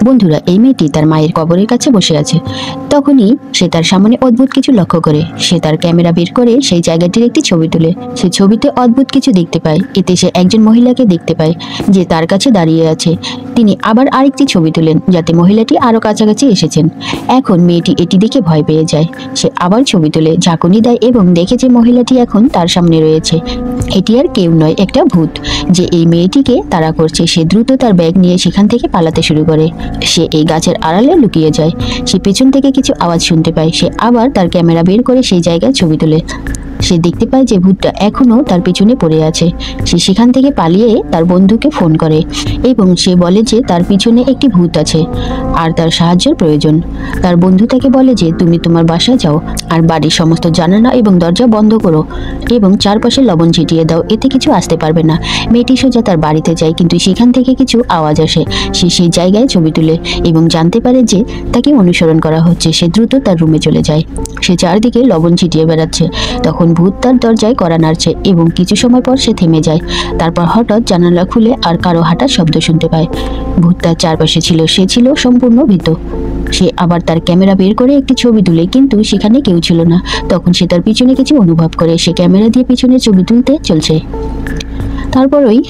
বন্ধুরা, এই মেয়েটি তার মায়ের কবরের কাছে বসে আছে। তখনই সে তার সামনে অদ্ভুত কিছু লক্ষ্য করে। সে তার ক্যামেরা বের করে সেই জায়গাটির একটি ছবি তুলে। সে ছবিতে অদ্ভুত কিছু দেখতে পায়। এতে সে একজন মহিলাকে দেখতে পায় যে তার কাছে দাঁড়িয়ে আছে। তিনি আবার আরেকটি ছবি তুলেন যাতে মহিলাটি আরো কাছাকাছি এসেছেন। এখন মেয়েটি এটি দেখে ভয় পেয়ে যায়। সে আবার ছবি তুলে ঝাঁকুনি দেয় এবং দেখে যে মহিলাটি এখন তার সামনে রয়েছে। এটি আর কেউ নয়, একটা ভূত যে এই মেয়েটিকে তাড়া করছে। সে দ্রুত তার ব্যাগ নিয়ে সেখান থেকে পালাতে শুরু করে। সে এই গাছের আড়ালে লুকিয়ে যায়। সে পেছন থেকে কিছু আওয়াজ শুনতে পায়। সে আবার তার ক্যামেরা বের করে সেই জায়গায় ছবি তোলে। সে দেখতে পায় যে ভূতটা এখনো তার পিছনে পড়ে আছে। সে সেখান থেকে পালিয়ে তার বন্ধুকে ফোন করে এবং সে বলে যে তার পিছনে একটি ভূত আছে আর তার সাহায্যের প্রয়োজন। তার বন্ধু তাকে বলে যে তুমি তোমার বাসায় যাও আর বাড়ির সমস্ত জানালা এবং দরজা বন্ধ করো এবং চারপাশে লবণ ছিটিয়ে দাও, এতে কিছু আসতে পারবে না। মেয়েটি সোজা তার বাড়িতে যায়, কিন্তু সেখান থেকে কিছু আওয়াজ আসে। সে সেই জায়গায় ছবি তুলে এবং জানতে পারে যে তাকে অনুসরণ করা হচ্ছে। সে দ্রুত তার রুমে চলে যায়। সে চারদিকে লবণ ছিটিয়ে বেড়াচ্ছে। তখন ভূত তার দরজায় কড়া নাড়ছে এবং কিছু সময় পর সে থেমে যায়। তারপর হঠাৎ জানালা খুলে আর কারো হাঁটার শব্দ শুনতে পায়। ভূত তার চারপাশে ছিল। সে ছিল সম্পূর্ণ ভীত। সে আবার তার ক্যামেরা বের করে একটি ছবি তুলে, কিন্তু সেখানে কেউ ছিল না। তখন সে তার পিছনে কিছু অনুভব করে। সে ক্যামেরা দিয়ে পিছনে ছবি তুলতে চলছে। তারপরই